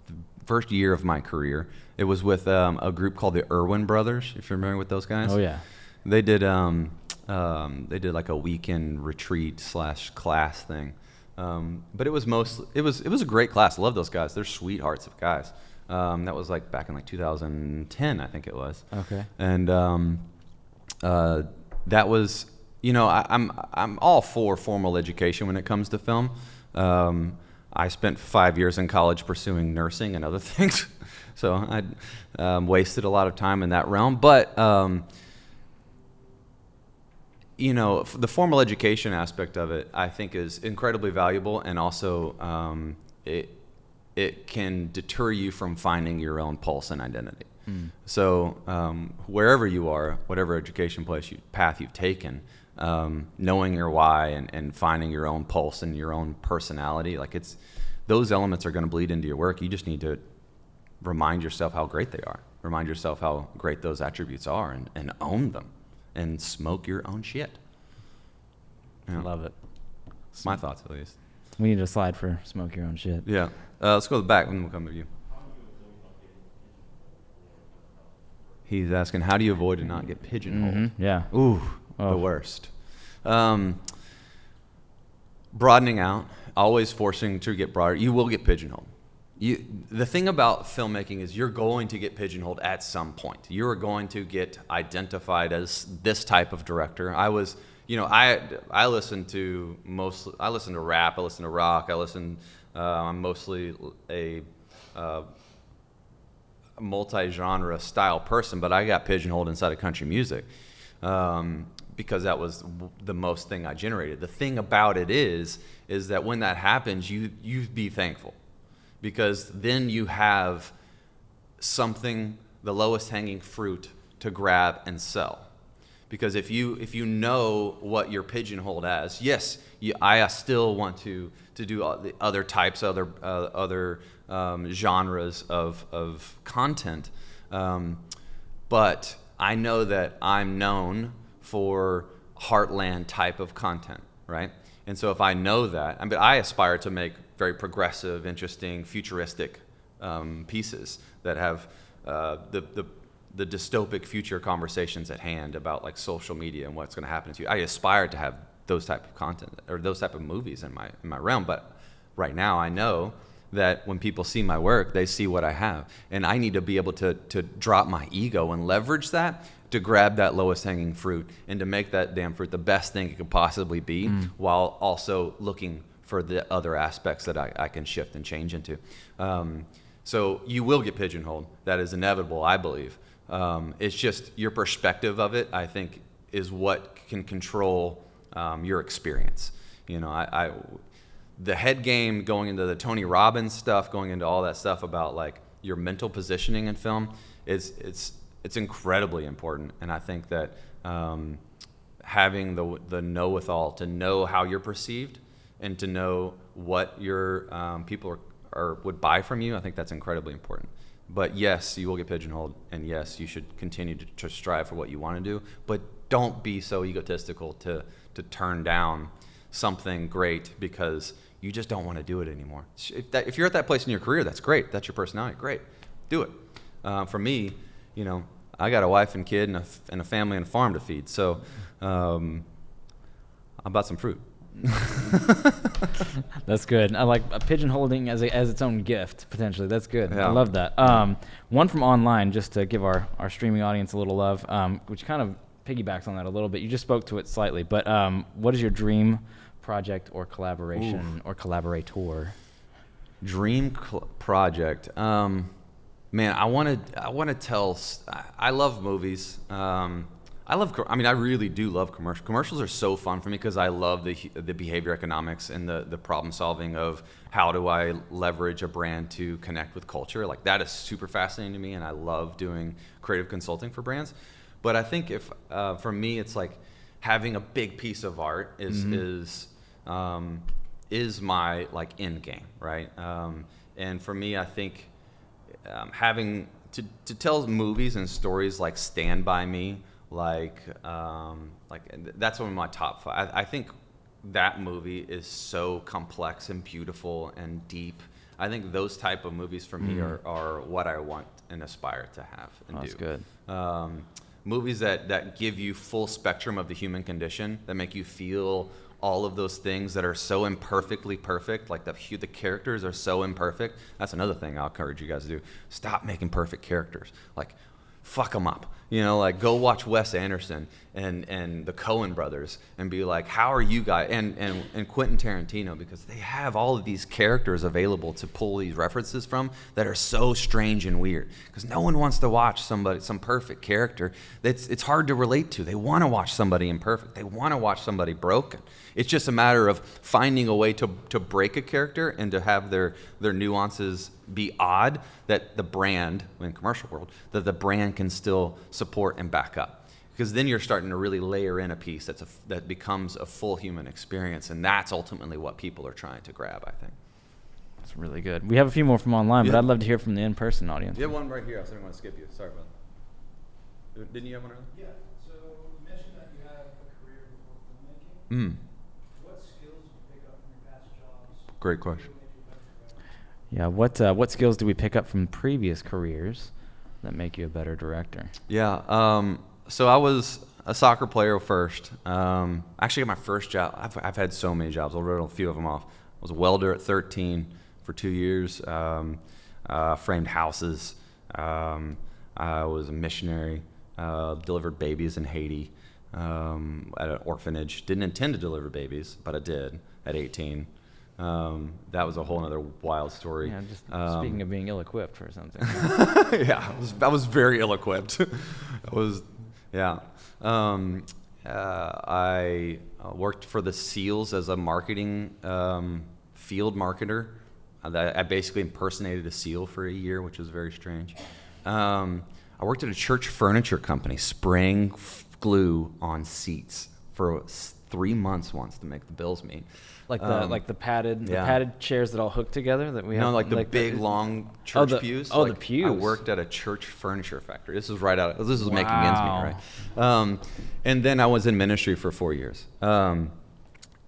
the first year of my career. It was with a group called the Irwin Brothers, if you're familiar with those guys. Oh, yeah. They did like a weekend retreat / class thing. But it was a great class. I love those guys. They're sweethearts of guys. That was like back in like 2010, I think it was. Okay. And that was, I'm all for formal education when it comes to film. I spent 5 years in college pursuing nursing and other things, so I wasted a lot of time in that realm. But the formal education aspect of it, I think, is incredibly valuable, and also it can deter you from finding your own pulse and identity. So wherever you are, whatever education path you've taken, knowing your why and finding your own pulse and your own personality, those elements are going to bleed into your work. You just need to remind yourself how great they are. Remind yourself how great those attributes are, and own them, and smoke your own shit. Love it. My thoughts, at least. We need a slide for smoke your own shit. Yeah. Let's go to the back, and then we'll come to you. He's asking, how do you avoid to not get pigeonholed? Mm-hmm. Yeah. Ooh, Oh. the worst. Broadening out, always forcing to get broader. You will get pigeonholed. The thing about filmmaking is you're going to get pigeonholed at some point. You're going to get identified as this type of director. I listen to rap, I listen to rock, I'm mostly a multi-genre style person, but I got pigeonholed inside of country music because that was the most thing I generated. The thing about it is that when that happens, you be thankful, because then you have something, the lowest hanging fruit, to grab and sell. Because if you know what you're pigeonholed as, yes, I still want to do all the other types, other genres of content, but I know that I'm known for heartland type of content, right? And so if I know that, I aspire to make very progressive, interesting, futuristic pieces that have the dystopic future conversations at hand about like social media and what's going to happen to you. I aspire to have those type of content or those type of movies in my realm, but right now, I know that when people see my work, they see what I have. And I need to be able to drop my ego and leverage that to grab that lowest hanging fruit and to make that damn fruit the best thing it could possibly be, while also looking for the other aspects that I can shift and change into. So you will get pigeonholed. That is inevitable, I believe. It's just your perspective of it, I think, is what can control your experience. You know, the head game, going into the Tony Robbins stuff, going into all that stuff about like your mental positioning in film, it's incredibly important. And I think that having the know-with-all to know how you're perceived and to know what your people would buy from you, I think that's incredibly important. But yes, you will get pigeonholed, and yes, you should continue to strive for what you want to do, but don't be so egotistical to turn down something great because you just don't want to do it anymore. If you're at that place in your career, that's great. That's your personality. Great. Do it. For me, you know, I got a wife and kid and a family and a farm to feed. So I bought some fruit. That's good. I like pigeonholing as its own gift, potentially. That's good. Yeah. I love that. One from online, just to give our streaming audience a little love, which kind of piggybacks on that a little bit. You just spoke to it slightly, but what is your dream project or collaboration or collaborator? Dream project. Man, I want to tell. I love movies. I really do love commercials. Commercials are so fun for me because I love the behavior economics and the problem solving of how do I leverage a brand to connect with culture. Like, that is super fascinating to me, and I love doing creative consulting for brands. But I think if for me, it's like having a big piece of art is my like end game, right? And for me, I think having to tell movies and stories like Stand By Me, like that's one of my top 5. I think that movie is so complex and beautiful and deep. I think those type of movies for me are what I want and aspire to have and do. That's good. Movies that give you full spectrum of the human condition, that make you feel all of those things that are so imperfectly perfect, like the characters are so imperfect. That's another thing I'll encourage you guys to do. Stop making perfect characters. Like, fuck them up. You know, like, go watch Wes Anderson and the Coen brothers and be like, how are you guys, and Quentin Tarantino, because they have all of these characters available to pull these references from that are so strange and weird. Because no one wants to watch some perfect character it's hard to relate to. They want to watch somebody imperfect. They want to watch somebody broken. It's just a matter of finding a way to break a character and to have their nuances be odd, that the brand, in commercial world, that the brand can still support and back up. Because then you're starting to really layer in a piece that becomes a full human experience, and that's ultimately what people are trying to grab, I think. That's really good. We have a few more from online, but I'd love to hear from the in-person audience. You have one right here. I didn't want to skip you. Sorry about that. Didn't you have one earlier? Yeah. So you mentioned that you had a career before filmmaking. What skills did you pick up from your past jobs? Great question. Yeah, what skills do we pick up from previous careers that make you a better director? Yeah, so I was a soccer player first. Actually, got my first job. I've had so many jobs. I'll rattle a few of them off. I was a welder at 13 for 2 years. Framed houses. I was a missionary. Delivered babies in Haiti at an orphanage. Didn't intend to deliver babies, but I did at 18. That was a whole other wild story. Yeah, just speaking of being ill-equipped for something. Yeah, I was very ill-equipped. I worked for the SEALs as a marketing field marketer. I basically impersonated a SEAL for a year, which was very strange. I worked at a church furniture company, spraying glue on seats for 3 months once to make the bills meet. Like the padded chairs that all hook together that we have. No, like the big long church pews. Oh, the pews. I worked at a church furniture factory. This was making ends meet, right? And then I was in ministry for 4 years. And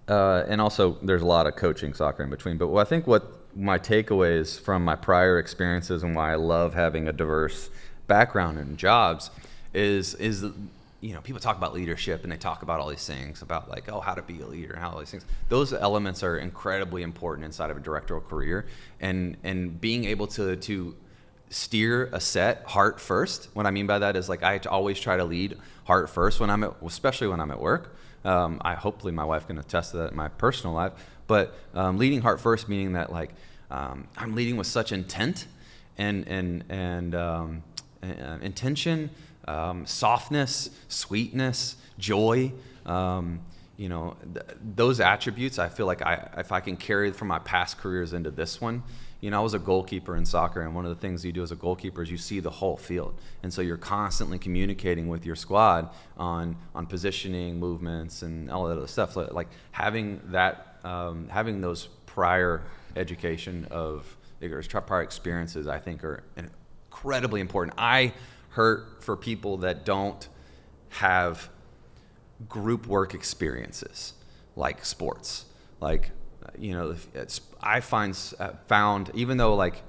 also, there's a lot of coaching soccer in between. But I think what my takeaways from my prior experiences and why I love having a diverse background in jobs is people talk about leadership and they talk about all these things about like, how to be a leader and how all these things. Those elements are incredibly important inside of a directorial career, and being able to steer a set heart first. What I mean by that is like I always try to lead heart first especially when I'm at work. Hopefully my wife can attest to that in my personal life. But leading heart first, meaning that like I'm leading with such intent and intention. Softness, sweetness, joy, those attributes, I feel like if I can carry from my past careers into this one, I was a goalkeeper in soccer, and one of the things you do as a goalkeeper is you see the whole field. And so you're constantly communicating with your squad on positioning, movements, and all that other stuff. Like having that, having those prior education of, or prior experiences, I think are incredibly important. I hurt for people that don't have group work experiences like sports. Like, I found, even though like,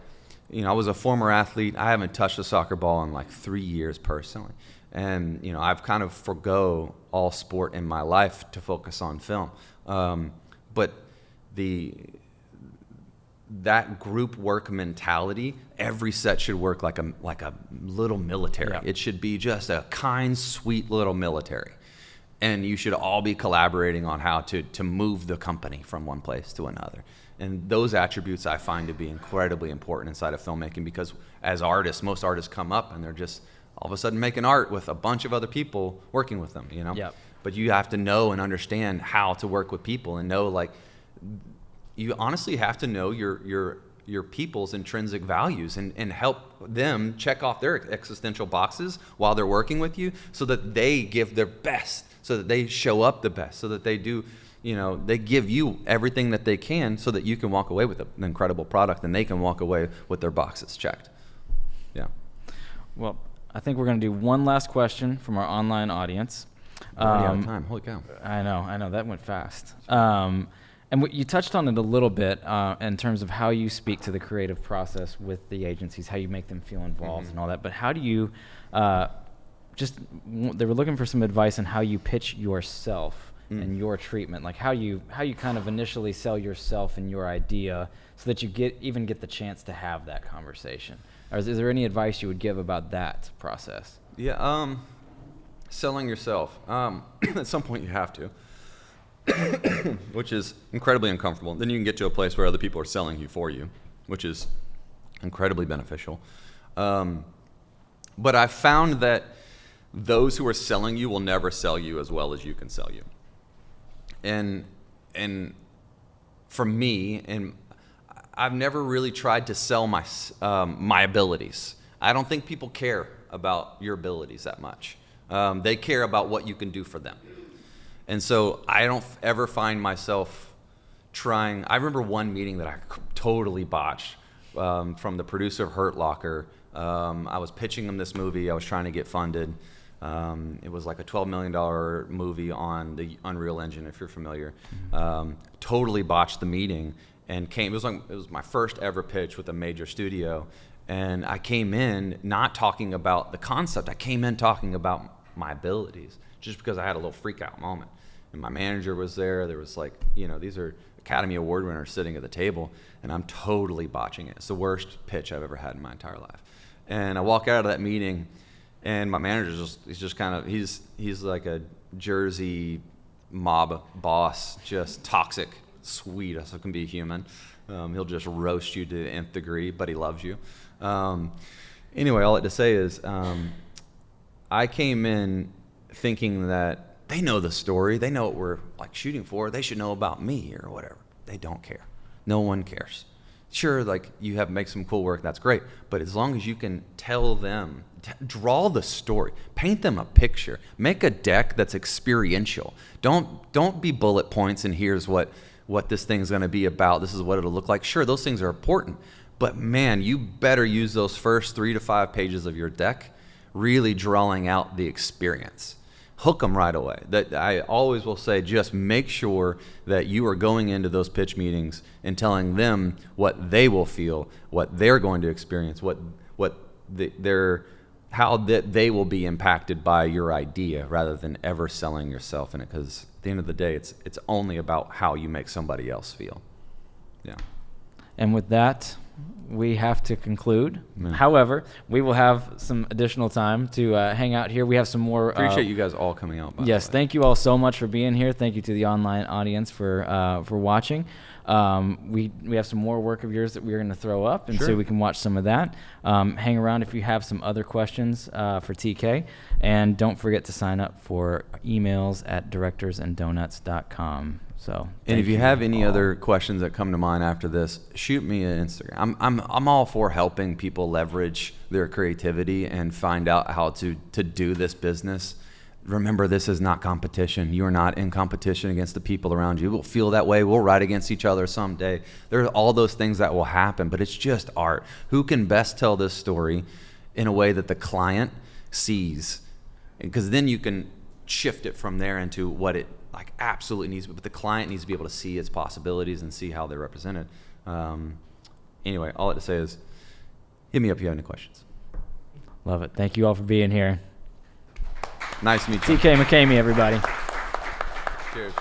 I was a former athlete, I haven't touched a soccer ball in like 3 years personally. And, I've kind of forgo all sport in my life to focus on film. But that group work mentality, every set should work like a little military. Yeah. It should be just a kind, sweet little military. And you should all be collaborating on how to move the company from one place to another. And those attributes I find to be incredibly important inside of filmmaking, because as artists, most artists come up and they're just all of a sudden making art with a bunch of other people working with them, Yep. But you have to know and understand how to work with people, and know like, you honestly have to know your people's intrinsic values and help them check off their existential boxes while they're working with you, so that they give their best, so that they show up the best, so that they do, they give you everything that they can, so that you can walk away with an incredible product and they can walk away with their boxes checked. Yeah. Well, I think we're going to do one last question from our online audience. Already out of time. Holy cow. I know. That went fast. And you touched on it a little bit in terms of how you speak to the creative process with the agencies, how you make them feel involved and all that. But how do you they were looking for some advice on how you pitch yourself and your treatment, like how you kind of initially sell yourself and your idea so that you get the chance to have that conversation. Or is there any advice you would give about that process? Yeah, selling yourself. At some point you have to. Which is incredibly uncomfortable. Then you can get to a place where other people are selling you for you, which is incredibly beneficial. But I've found that those who are selling you will never sell you as well as you can sell you. And for me, and I've never really tried to sell my abilities. I don't think people care about your abilities that much. They care about what you can do for them. And so I don't ever find myself trying. I remember one meeting that I totally botched from the producer of Hurt Locker. I was pitching him this movie. I was trying to get funded. It was like a $12 million movie on the Unreal Engine, if you're familiar. Totally botched the meeting, and it was my first ever pitch with a major studio. And I came in not talking about the concept. I came in talking about my abilities, just because I had a little freak out moment. And my manager was there. There was like, these are Academy Award winners sitting at the table, and I'm totally botching it. It's the worst pitch I've ever had in my entire life. And I walk out of that meeting, and my manager he's like a Jersey mob boss, just toxic, sweet as it can be human. He'll just roast you to the nth degree, but he loves you. Anyway, all I had to say is I came in thinking that they know the story, they know what we're like shooting for, they should know about me or whatever. They don't care. No one cares. Sure, like you have make some cool work, that's great, but as long as you can tell them, draw the story, paint them a picture, make a deck that's experiential. Don't be bullet points and here's what this thing's going to be about, this is what it'll look like. Sure, those things are important, but man, you better use those first 3 to 5 pages of your deck really drawing out the experience. Hook them right away. That I always will say, just make sure that you are going into those pitch meetings and telling them what they will feel, what they're going to experience, what their how that they will be impacted by your idea rather than ever selling yourself in it. Because at the end of the day, it's only about how you make somebody else feel. Yeah. And with that, we have to conclude. Man. However, we will have some additional time to hang out here. We have some more. Appreciate you guys all coming out. By Yes, the way. thank you all so much for being here. Thank you to the online audience for watching. We have some more work of yours that we're going to throw up, and so Sure. we can watch some of that. Hang around if you have some other questions for TK, and don't forget to sign up for emails at directorsanddonuts.com. So, And if thank you have any all. other questions that come to mind after this, shoot me an Instagram. I'm all for helping people leverage their creativity and find out how to do this business. Remember, this is not competition. You are not in competition against the people around you. We'll feel that way. We'll ride against each other someday. There are all those things that will happen, but it's just art. Who can best tell this story in a way that the client sees? Because then you can shift it from there into what it like absolutely needs, but the client needs to be able to see its possibilities and see how they're represented. Anyway, all I have to say is hit me up if you have any questions. Love it. Thank you all for being here. Nice to meet you. TK McKamy, everybody. Cheers.